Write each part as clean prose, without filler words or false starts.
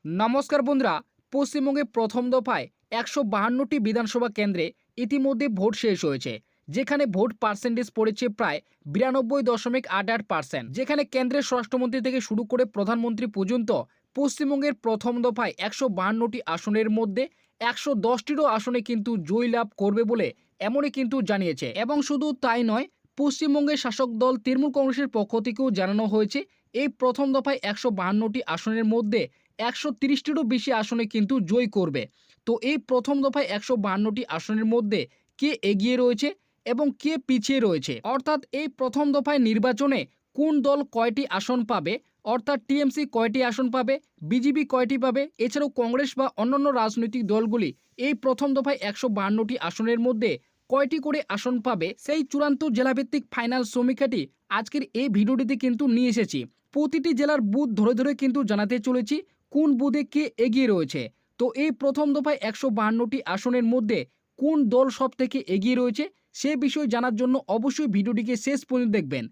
নমস্কার বন্ধুরা, পশ্চিমবঙ্গে প্রথম দফায় ১৫২টি বিধানসভা কেন্দ্রে ইতিমধ্যে ভোট শেষ হয়েছে, যেখানে ভোট পার্সেন্টেজ পড়েছে প্রায় ৯২.৮৮%। যেখানে কেন্দ্রের স্বরাষ্ট্রমন্ত্রী থেকে শুরু করে প্রধানমন্ত্রী পর্যন্ত পশ্চিমবঙ্গের প্রথম দফায় ১৫২টি আসনের মধ্যে ১১০টিরও আসনে কিন্তু জয় লাভ করবে বলে এমনই কিন্তু জানিয়েছে। এবং শুধু তাই নয়, পশ্চিমবঙ্গের শাসক দল তৃণমূল কংগ্রেসের পক্ষ থেকেও জানানো হয়েছে এই প্রথম দফায় ১৫২টি আসনের মধ্যে ১৩০টিরও বেশি আসনে কিন্তু জয় করবে। তো এই প্রথম দফায় ১৫২টি আসনের মধ্যে কে এগিয়ে রয়েছে এবং কে পিছিয়ে রয়েছে, অর্থাৎ এই প্রথম দফায় নির্বাচনে কোন দল কয়টি আসন পাবে, অর্থাৎ টিএমসি কয়টি আসন পাবে, বিজেপি কয়টি পাবে, এছাড়াও কংগ্রেস বা অন্যান্য রাজনৈতিক দলগুলি এই প্রথম দফায় ১৫২টি আসনের মধ্যে কয়টি করে আসন পাবে, সেই চূড়ান্ত জেলাভিত্তিক ফাইনাল সমীক্ষাটি আজকের এই ভিডিওটিতে কিন্তু নিয়ে এসেছি। প্রতিটি জেলার বুথ ধরে ধরে কিন্তু জানাতে চলেছি কোন বুথে কে এগিয়ে রয়েছে। তো এই প্রথম দফায় ১৫২টি আসনের মধ্যে কোন দল সব থেকে এগিয়ে রয়েছে সে বিষয়ে জানার জন্য অবশ্যই ভিডিওটিকে শেষ পর্যন্ত দেখবেন।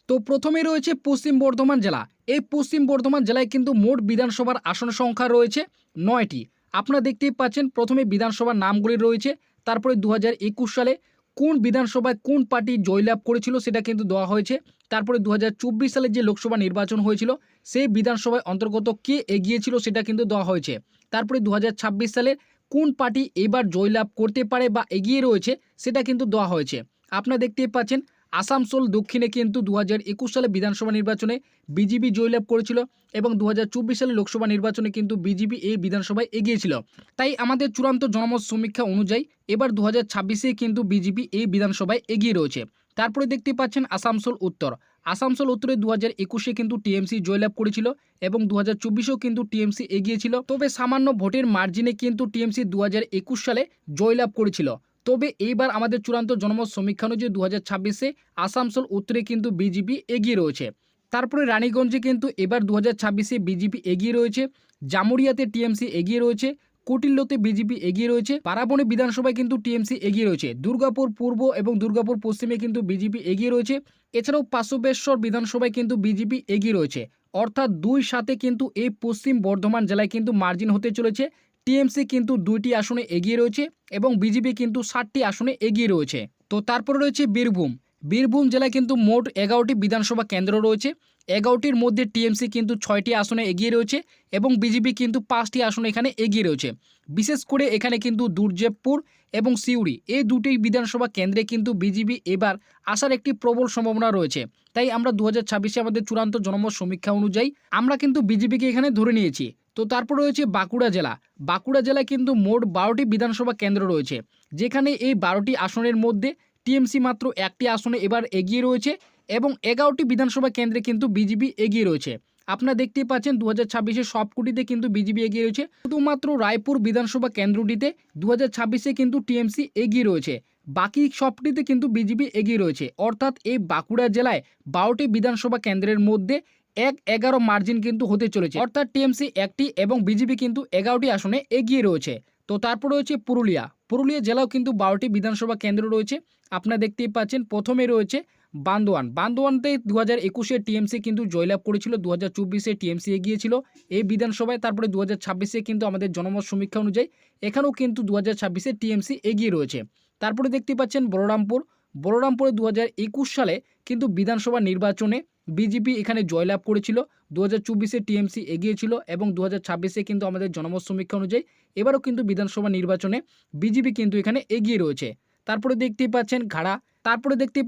তো প্রথমে রয়েছে পশ্চিম বর্ধমান জেলা। এই পশ্চিম বর্ধমান জেলায় কিন্তু মোট বিধানসভার আসন সংখ্যা রয়েছে ৯টি। আপনারা দেখতেই পাচ্ছেন প্রথমে বিধানসভার নামগুলি রয়েছে, তারপরে ২০২১ সালে কোন বিধানসভায় কোন পার্টি জয়লাভ করেছিল সেটা কিন্তু দেওয়া হয়েছে। তারপরে ২০২৪ সালে যে লোকসভা নির্বাচন হয়েছিল সেই বিধানসভায় অন্তর্গত কে এগিয়েছিল সেটা কিন্তু দেওয়া হয়েছে। তারপরে ২০২৬ সালে কোন পার্টি এবার জয়লাভ করতে পারে বা এগিয়ে রয়েছে সেটা কিন্তু দেওয়া হয়েছে। আপনারা দেখতেই পাচ্ছেন আসানসোল দক্ষিণে কিন্তু ২০২১ সালে বিধানসভা নির্বাচনে বিজেপি জয়লাভ করেছিল এবং ২০২৪ সালে লোকসভা নির্বাচনে কিন্তু বিজেপি এই বিধানসভায় এগিয়েছিল। তাই আমাদের চূড়ান্ত জনমত সমীক্ষা অনুযায়ী এবার ২০২৬-এ কিন্তু বিজেপি এই বিধানসভায় এগিয়ে রয়েছে। তারপরে দেখতে পাচ্ছেন আসানসোল উত্তর। আসানসোল উত্তরে ২০২১-এ কিন্তু টিএমসি জয়লাভ করেছিল এবং ২০২৪-এও কিন্তু টিএমসি এগিয়েছিল, তবে সামান্য ভোটের মার্জিনে কিন্তু টিএমসি ২০২১ সালে জয়লাভ করেছিল। তবে এইবার আমাদের চূড়ান্ত জনমত সমীক্ষা অনুযায়ী ২০২৬-এ আসানসোল উত্তরে কিন্তু বিজেপি এগিয়ে রয়েছে। তারপরে রানীগঞ্জে কিন্তু এবার ২০২৬-এ বিজেপি এগিয়ে রয়েছে, জামুরিয়াতে টিএমসি এগিয়ে রয়েছে, কুটিল্যতে বিজেপি এগিয়ে রয়েছে, বারাবণী বিধানসভায় কিন্তু টিএমসি এগিয়ে রয়েছে, দুর্গাপুর পূর্ব এবং দুর্গাপুর পশ্চিমে কিন্তু বিজেপি এগিয়ে রয়েছে, এছাড়াও পাশবেশ্বর বিধানসভায় কিন্তু বিজেপি এগিয়ে রয়েছে। অর্থাৎ দুই সাথে কিন্তু এই পশ্চিম বর্ধমান জেলায় কিন্তু মার্জিন হতে চলেছে। টিএমসি কিন্তু ২টি আসনে এগিয়ে রয়েছে এবং বিজেপি কিন্তু ৭টি আসনে এগিয়ে রয়েছে। তো তারপরে রয়েছে বীরভূম। বীরভূম জেলায় কিন্তু মোট ১১টি বিধানসভা কেন্দ্র রয়েছে। ১১টির মধ্যে টিএমসি কিন্তু ৬টি আসনে এগিয়ে রয়েছে এবং বিজেপি কিন্তু ৫টি আসনে এখানে এগিয়ে রয়েছে। বিশেষ করে এখানে কিন্তু দুর্জেবপুর এবং সিউড়ি এই দুটি বিধানসভা কেন্দ্রে কিন্তু বিজেপি এবার আসার একটি প্রবল সম্ভাবনা রয়েছে। তাই আমরা ২০২৬-এ আমাদের চূড়ান্ত জনমত সমীক্ষা অনুযায়ী আমরা কিন্তু বিজেপিকে এখানে ধরে নিয়েছি। তো তারপর রয়েছে বাঁকুড়া জেলা। বাঁকুড়া জেলায় কিন্তু মোট ১২টি বিধানসভা কেন্দ্র রয়েছে, যেখানে এই ১২টি আসনের মধ্যে টিএমসি মাত্র একটি আসনে এবার এগিয়ে রয়েছে এবং ১১টি বিধানসভা কেন্দ্রে কিন্তু বিজেপি এগিয়ে রয়েছে। আপনারা দেখতেই পাচ্ছেন ২০২৬-এ সবকটিতে কিন্তু বিজেপি এগিয়ে রয়েছে, শুধুমাত্র রায়পুর বিধানসভা কেন্দ্রটিতে ২০২৬-এ কিন্তু টিএমসি এগিয়ে রয়েছে, বাকি সবটিতে কিন্তু বিজেপি এগিয়ে রয়েছে। অর্থাৎ এই বাঁকুড়া জেলায় ১২টি বিধানসভা কেন্দ্রের মধ্যে ১-১১ মার্জিন কিন্তু হতে চলেছে, অর্থাৎ টিএমসি একটি এবং বিজেপি কিন্তু ১১টি আসনে এগিয়ে রয়েছে। তো তারপর রয়েছে পুরুলিয়া। পুরুলিয়া জেলাও কিন্তু ১২টি বিধানসভা কেন্দ্র রয়েছে। আপনারা দেখতেই পাচ্ছেন প্রথমে রয়েছে বান্দোয়ান। বান্দোয়ানতে ২০২১-এ টিএমসি কিন্তু জয়লাভ করেছিল, ২০২৪-এ টিএমসি এগিয়েছিল এই বিধানসভায়। তারপরে ২০২৬-এ কিন্তু আমাদের জনমত সমীক্ষা অনুযায়ী এখানেও কিন্তু ২০২৬-এ টিএমসি এগিয়ে রয়েছে। তারপরে দেখতে পাচ্ছেন বলরামপুর। বলরামপুরে ২০২১ সালে কিন্তু বিধানসভা নির্বাচনে বিজেপি এখানে জয়লাভ করেছিল, ২০২৪-এ টিএমসি এগিয়েছিল এবং ২০২৬-এ কিন্তু আমাদের জনমত সমীক্ষা অনুযায়ী এবারও কিন্তু বিধানসভা নির্বাচনে বিজেপি কিন্তু এখানে এগিয়ে রয়েছে। তারপরে দেখতেই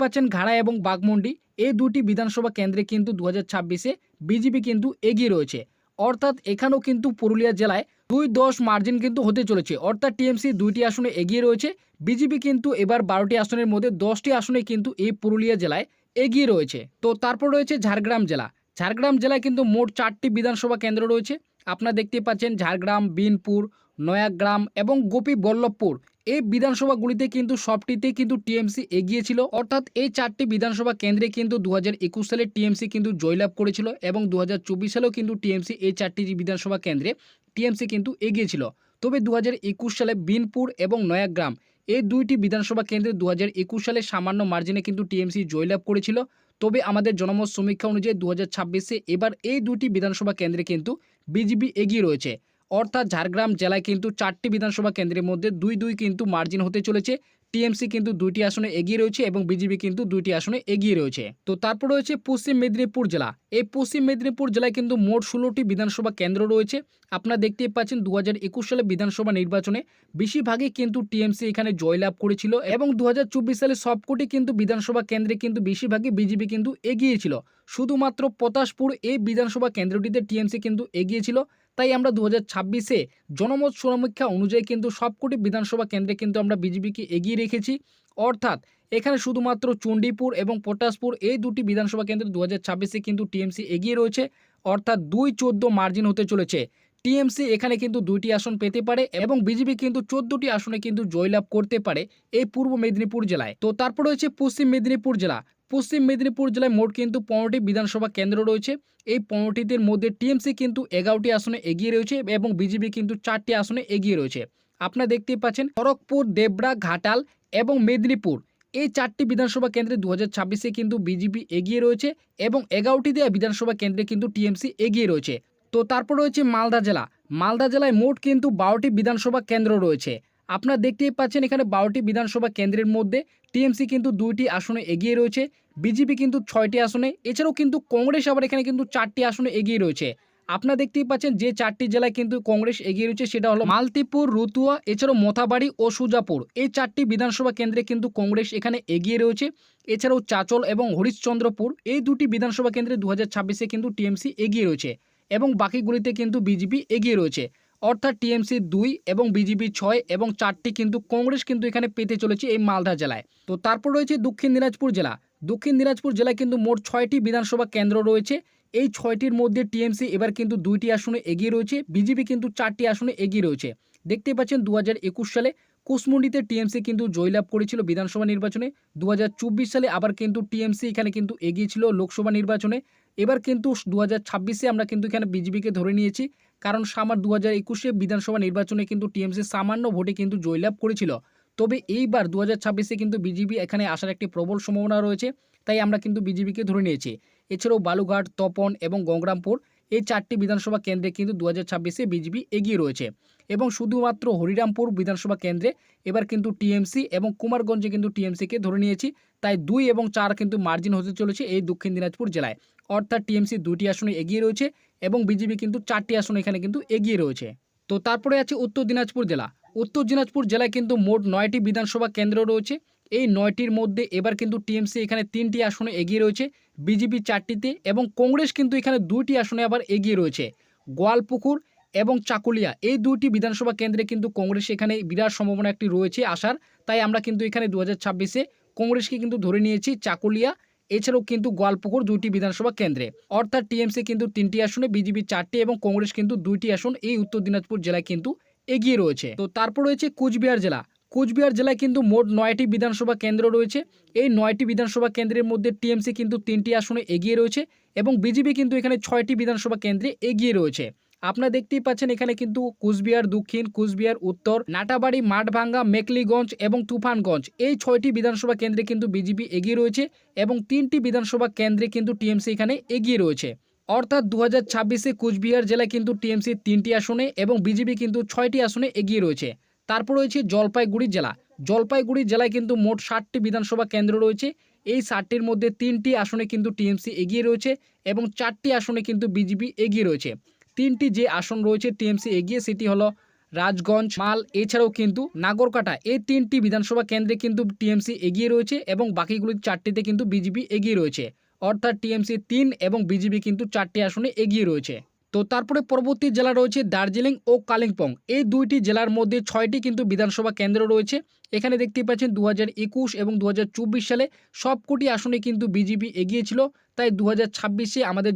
পাচ্ছেন ঘাড়া এবং বাঘমুন্ডি এই দুটি বিধানসভা কেন্দ্রে কিন্তু ২০২৬-এ বিজেপি কিন্তু এগিয়ে রয়েছে। অর্থাৎ এখানেও কিন্তু পুরুলিয়া জেলায় ২-১০ মার্জিন কিন্তু হতে চলেছে, অর্থাৎ টিএমসি ২টি আসনে এগিয়ে রয়েছে, বিজেপি কিন্তু এবার ১২টি আসনের মধ্যে 10টি আসনে কিন্তু এই পুরুলিয়া জেলায় এগিয়ে রয়েছে। তো তারপর রয়েছে ঝাড়গ্রাম জেলা। ঝাড়গ্রাম জেলায় কিন্তু মোট 4টি বিধানসভা কেন্দ্র রয়েছে। আপনারা দেখতে পাচ্ছেন ঝাড়গ্রাম, বিনপুর, নয়াগ্রাম এবং গোপীবল্লভপুর এই বিধানসভাগুলিতে কিন্তু সবটিতে কিন্তু টিএমসি এগিয়ে ছিল। অর্থাৎ এই 4টি বিধানসভা কেন্দ্রে কিন্তু ২০২১ সালে টিএমসি কিন্তু জয়লাভ করেছিল এবং ২০২৪ সালেও কিন্তু টিএমসি এই 4টি বিধানসভা কেন্দ্রে টিএমসি কিন্তু এগিয়েছিল। তবে ২০২১ সালে বিনপুর এবং নয়াগ্রাম এই দুইটি বিধানসভা কেন্দ্রে ২০২১ সালে সামান্য মার্জিনে কিন্তু টিএমসি জয়লাভ করেছিল। তবে আমাদের জনমত সমীক্ষা অনুযায়ী ২০২৬-এ এবার এই দুটি বিধানসভা কেন্দ্রে কিন্তু বিজেপি এগিয়ে রয়েছে। অর্থাৎ ঝাড়গ্রাম জেলায় কিন্তু 4টি বিধানসভা কেন্দ্রের মধ্যে 2-2 কিন্তু মার্জিন হতে চলেছে। টিএমসি কিন্তু 2টি আসনে এগিয়ে রয়েছে এবং বিজেপি কিন্তু 2টি আসনে এগিয়ে রয়েছে। তো তারপর রয়েছে পশ্চিম মেদিনীপুর জেলা। এই পশ্চিম মেদিনীপুর জেলায় কিন্তু মোট 16টি বিধানসভা কেন্দ্র রয়েছে। আপনারা দেখতেই পাচ্ছেন 2021 সালে বিধানসভা নির্বাচনে বেশিরভাগই কিন্তু টিএমসি এখানে জয়লাভ করেছিল এবং 2024 সালে সবকটি কিন্তু বিধানসভা কেন্দ্রে কিন্তু বেশিরভাগই বিজেপি কিন্তু এগিয়েছিল। শুধুমাত্র পটাশপুর এই বিধানসভা কেন্দ্রটিতে টিএমসি কিন্তু এগিয়েছিল। তাই আমরা 2026-এ জনমত সমীক্ষা অনুযায়ী কিন্তু সবকটি বিধানসভা কেন্দ্রে কিন্তু আমরা বিজেপিকে এগিয়ে রেখেছি। অর্থাৎ এখানে শুধুমাত্র চণ্ডীপুর এবং পটাশপুর এই দুটি বিধানসভা কেন্দ্রে 2026-এ কিন্তু টিএমসি এগিয়ে রয়েছে। অর্থাৎ 2-14 মার্জিন হতে চলেছে। টিএমসি এখানে কিন্তু 2টি আসন পেতে পারে এবং বিজেপি কিন্তু 14টি আসনে কিন্তু জয়লাভ করতে পারে এই পূর্ব মেদিনীপুর জেলায়। তো তারপর রয়েছে পশ্চিম মেদিনীপুর জেলা। পশ্চিম মেদিনীপুর জেলায় মোট কিন্তু 15টি বিধানসভা কেন্দ্র রয়েছে। এই 15টির মধ্যে টিএমসি কিন্তু 11টি আসনে এগিয়ে রয়েছে এবং বিজেপি কিন্তু 4টি আসনে এগিয়ে রয়েছে। আপনারা দেখতেই পাচ্ছেন খড়গপুর, দেবরা, ঘাটাল এবং মেদিনীপুর এই 4টি বিধানসভা কেন্দ্রে 2026-এ কিন্তু বিজেপি এগিয়ে রয়েছে এবং 11টি বিধানসভা কেন্দ্রে কিন্তু টিএমসি এগিয়ে রয়েছে। তো তারপর রয়েছে মালদা জেলা। মালদা জেলায় মোট কিন্তু 12টি বিধানসভা কেন্দ্র রয়েছে। আপনারা দেখতেই পাচ্ছেন এখানে 12টি বিধানসভা কেন্দ্রের মধ্যে টিএমসি কিন্তু 2টি আসনে এগিয়ে রয়েছে, বিজেপি কিন্তু 6টি আসনে, এছাড়াও কিন্তু কংগ্রেস আবার এখানে কিন্তু 4টি আসনে এগিয়ে রয়েছে। আপনারা দেখতেই পাচ্ছেন যে 4টি জেলায় কিন্তু কংগ্রেস এগিয়ে রয়েছে সেটা হলো মালতীপুর, রতুয়া, এছাড়াও মথাবাড়ি ও সুজাপুর। এই 4টি বিধানসভা কেন্দ্রে কিন্তু কংগ্রেস এখানে এগিয়ে রয়েছে। এছাড়াও চাচল এবং হরিশ্চন্দ্রপুর এই দুটি বিধানসভা কেন্দ্রে 2026-এ কিন্তু টিএমসি এগিয়ে রয়েছে এবং বাকিগুলিতে কিন্তু বিজেপি এগিয়ে রয়েছে। অর্থাৎ টিএমসি 2 এবং বিজেপি 6 এবং 4টি কিন্তু কংগ্রেস কিন্তু এখানে পেতে চলেছে এই মালদা জেলায়। তো তারপর রয়েছে দক্ষিণ দিনাজপুর জেলা। দক্ষিণ দিনাজপুর জেলায় কিন্তু মোট 6টি বিধানসভা কেন্দ্র রয়েছে। এই 6টির মধ্যে টিএমসি এবার কিন্তু 2টি আসনে এগিয়ে রয়েছে, বিজেপি কিন্তু 4টি আসনে এগিয়ে রয়েছে। দেখতে পাচ্ছেন 2021 সালে কুশমুন্ডিতে টিএমসি কিন্তু জয়লাভ করেছিল বিধানসভা নির্বাচনে। 2024 সালে আবার কিন্তু টিএমসি এখানে কিন্তু এগিয়েছিল লোকসভা নির্বাচনে। এবার কিন্তু 2026-এ আমরা কিন্তু এখানে বিজেপিকে ধরে নিয়েছি, কারণ সামার 2021-এ বিধানসভা নির্বাচনে কিন্তু টিএমসি সামান্য ভোটে কিন্তু জয়লাভ করেছিল। তবে এইবার 2026-এ কিন্তু বিজেপি এখানে আসার একটি প্রবল সম্ভাবনা রয়েছে, তাই আমরা কিন্তু বিজেপিকে ধরে নিয়েছি। এছাড়াও বালুঘাট, তপন এবং গঙ্গরামপুর এই 4টি বিধানসভা কেন্দ্রে কিন্তু 2026-এ বিজেপি এগিয়ে রয়েছে এবং শুধুমাত্র হরিরামপুর বিধানসভা কেন্দ্রে এবার কিন্তু টিএমসি এবং কুমারগঞ্জে কিন্তু টিএমসিকে ধরে নিয়েছি। তাই 2 এবং 4 কিন্তু মার্জিন হতে চলেছে এই দক্ষিণ দিনাজপুর জেলায়। অর্থাৎ টিএমসি 2টি আসনে এগিয়ে রয়েছে এবং বিজেপি কিন্তু 4টি আসনে এখানে কিন্তু এগিয়ে রয়েছে। তো তারপরে আছে উত্তর দিনাজপুর জেলা। উত্তর দিনাজপুর জেলায় কিন্তু মোট 9টি বিধানসভা কেন্দ্র রয়েছে। এই 9টির মধ্যে এবার কিন্তু টিএমসি এখানে 3টি আসনে এগিয়ে রয়েছে, বিজেপি 4টিতে এবং কংগ্রেস কিন্তু এখানে 2টি আসনে আবার এগিয়ে রয়েছে। গোয়ালপুকুর এবং চাকুলিয়া এই 2টি বিধানসভা কেন্দ্রে কিন্তু কংগ্রেস এখানে বিরাট সম্ভাবনা একটি রয়েছে আসার। তাই আমরা কিন্তু এখানে 2026-এ কংগ্রেসকে কিন্তু ধরে নিয়েছি চাকুলিয়া, এছাড়াও কিন্তু গোয়ালপুকুর 2টি বিধানসভা কেন্দ্রে। অর্থাৎ টিএমসি কিন্তু 3টি আসনে, বিজেপি 4টি এবং কংগ্রেস কিন্তু 2টি আসন এই উত্তর দিনাজপুর জেলায় কিন্তু এগিয়ে রয়েছে। তো তারপর রয়েছে কুচবিহার জেলা। কুচবিহার জেলায় কিন্তু মোট 9টি বিধানসভা কেন্দ্র রয়েছে। এই 9টি বিধানসভা কেন্দ্রের মধ্যে টিএমসি কিন্তু 3টি আসনে এগিয়ে রয়েছে এবং বিজেপি কিন্তু এখানে 6টি বিধানসভা কেন্দ্রে এগিয়ে রয়েছে। আপনারা দেখতেই পাচ্ছেন এখানে কিন্তু কুচবিহার দক্ষিণ, কুচবিহার উত্তর, নাটাবাড়ি, মাঠভাঙ্গা, মেকলিগঞ্জ এবং তুফানগঞ্জ এই 6টি বিধানসভা কেন্দ্রে কিন্তু বিজেপি এগিয়ে রয়েছে এবং 3টি বিধানসভা কেন্দ্রে কিন্তু টিএমসি এখানে এগিয়ে রয়েছে। অর্থাৎ 2026-এ কুচবিহার জেলায় কিন্তু টিএমসি 3টি আসনে এবং বিজেপি কিন্তু 6টি আসনে এগিয়ে রয়েছে। তারপর রয়েছে জলপাইগুড়ি জেলা। জলপাইগুড়ি জেলায় কিন্তু মোট 60টি বিধানসভা কেন্দ্র রয়েছে। এই 60টির মধ্যে 3টি আসনে কিন্তু টিএমসি এগিয়ে রয়েছে এবং 4টি আসনে কিন্তু বিজেপি এগিয়ে রয়েছে। 3টি যে আসন রয়েছে টিএমসি এগিয়ে সেটি হলো রাজগঞ্জ, মাল, এছাড়াও কিন্তু নাগরকাটা। এই 3টি বিধানসভা কেন্দ্রে কিন্তু টিএমসি এগিয়ে রয়েছে এবং বাকিগুলি 4টিতে কিন্তু বিজেপি এগিয়ে রয়েছে। অর্থাৎ টিএমসি 3 এবং বিজেপি কিন্তু 4টি আসনে এগিয়ে রয়েছে। তো তারপরে পরবর্তী জেলা রয়েছে দার্জিলিং ও কালিম্পং। এই 2টি জেলার মধ্যে 6টি কিন্তু বিধানসভা কেন্দ্র রয়েছে। এখানে দেখতেই পাচ্ছেন 2021 এবং 2024 সালে সবকটি আসনে কিন্তু বিজেপি এগিয়েছিল। তাই 2026-এ আমাদের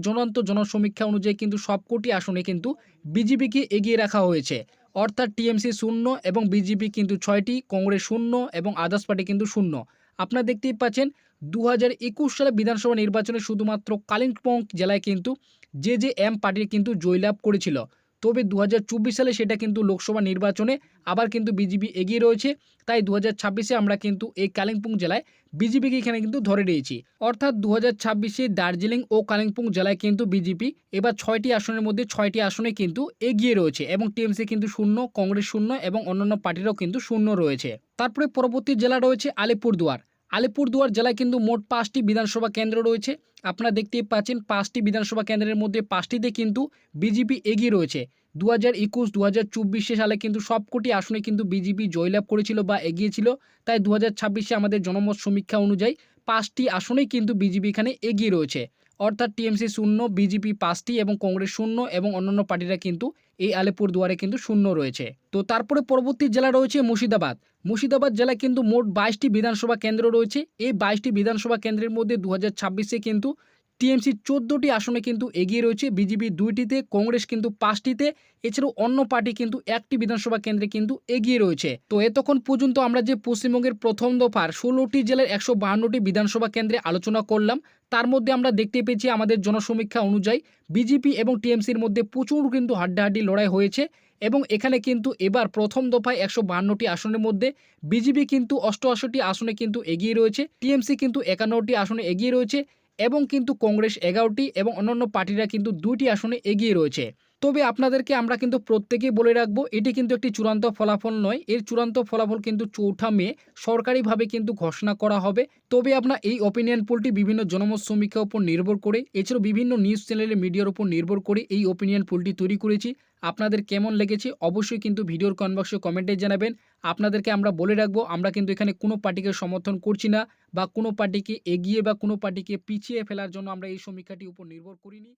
জনসমীক্ষা অনুযায়ী কিন্তু সবকটি আসনে কিন্তু বিজেপিকে এগিয়ে রাখা হয়েছে। অর্থাৎ টিএমসি 0 এবং বিজেপি কিন্তু 6টি, কংগ্রেস 0 এবং আদার্স পার্টি কিন্তু 0। আপনারা দেখতেই পাচ্ছেন 2021 সালে বিধানসভা নির্বাচনে শুধুমাত্র কালিম্পং জেলায় কিন্তু জেজেএম পার্টি কিন্তু জয়লাভ করেছিল। তবে 2024 সালে সেটা কিন্তু লোকসভা নির্বাচনে আবার কিন্তু বিজেপি এগিয়ে রয়েছে। তাই 2026-এ আমরা কিন্তু এই কালিম্পং জেলায় বিজেপিকে এখানে কিন্তু ধরে নিয়েছি। অর্থাৎ 2026-এ দার্জিলিং ও কালিম্পং জেলায় কিন্তু বিজেপি এবার 6টি আসনের মধ্যে 6টি আসনে কিন্তু এগিয়ে রয়েছে এবং টিএমসি কিন্তু শূন্য, কংগ্রেস শূন্য এবং অন্যান্য পার্টিরাও কিন্তু শূন্য রয়েছে। তারপরে পরবর্তী জেলা রয়েছে আলিপুরদুয়ার। আলিপুরদুয়ার জেলায় কিন্তু মোট 5টি বিধানসভা কেন্দ্র রয়েছে। আপনারা দেখতেই পাচ্ছেন 5টি বিধানসভা কেন্দ্রের মধ্যে 5টিতে কিন্তু বিজেপি এগিয়ে রয়েছে। 2021, 2024 সালে কিন্তু সবকটি আসনে কিন্তু বিজেপি জয়লাভ করেছিল বা এগিয়েছিল। তাই 2026-এ আমাদের জনমত সমীক্ষা অনুযায়ী 5টি আসনেই কিন্তু বিজেপি এখানে এগিয়ে রয়েছে। অর্থাৎ টিএমসি শূন্য, বিজেপি 5টি এবং কংগ্রেস শূন্য এবং অন্যান্য পার্টিরা কিন্তু এই আলিপুরদুয়ারে কিন্তু শূন্য রয়েছে। তো তারপরে পরবর্তী জেলা রয়েছে মুর্শিদাবাদ। মুর্শিদাবাদ জেলায় কিন্তু মোট 22টি বিধানসভা কেন্দ্র রয়েছে। এই 22টি বিধানসভা কেন্দ্রের মধ্যে 2026-এ কিন্তু টিএমসি 14টি আসনে কিন্তু এগিয়ে রয়েছে, বিজেপি 2টিতে, কংগ্রেস কিন্তু 5টিতে, এছাড়াও অন্য পার্টি কিন্তু 1টি বিধানসভা কেন্দ্রে কিন্তু এগিয়ে রয়েছে। তো এতক্ষণ পর্যন্ত আমরা যে পশ্চিমবঙ্গের প্রথম দফার 16টি জেলার 152টি বিধানসভা কেন্দ্রে আলোচনা করলাম, তার মধ্যে আমরা দেখতে পেয়েছি আমাদের জনসমীক্ষা অনুযায়ী বিজেপি এবং টিএমসির মধ্যে প্রচুর কিন্তু হাড্ডাহাড্ডি লড়াই হয়েছে এবং এখানে কিন্তু এবার প্রথম দফায় 152টি আসনের মধ্যে বিজেপি কিন্তু 88টি আসনে কিন্তু এগিয়ে রয়েছে, টিএমসি কিন্তু 51টি আসনে এগিয়ে রয়েছে এবং কিন্তু কংগ্রেস 11টি এবং অন্যান্য পার্টিরা কিন্তু 2টি আসনে এগিয়ে রয়েছে। তবে আপনাদেরকে আমরা কিন্তু প্রত্যেকেই বলে রাখবো, এটি কিন্তু একটি চূড়ান্ত ফলাফল নয়। এর চূড়ান্ত ফলাফল কিন্তু 4 মে সরকারিভাবে কিন্তু ঘোষণা করা হবে। তবে আপনার এই অপিনিয়ন পোলটি বিভিন্ন জনমত সমীক্ষার উপর নির্ভর করে, এছাড়াও বিভিন্ন নিউজ চ্যানেলের মিডিয়ার উপর নির্ভর করে এই অপিনিয়ন পোলটি তৈরি করেছি। আপনাদের কেমন লেগেছে অবশ্যই কিন্তু ভিডিওর কমেন্ট বক্সে কমেন্টে জানাবেন। আপনাদেরকে আমরা বলে রাখবো, আমরা কিন্তু এখানে কোনো পার্টিকে সমর্থন করছি না বা কোনো পার্টিকে এগিয়ে বা কোনো পার্টিকে পিছিয়ে ফেলার জন্য আমরা এই সমীক্ষাটির উপর নির্ভর করিনি।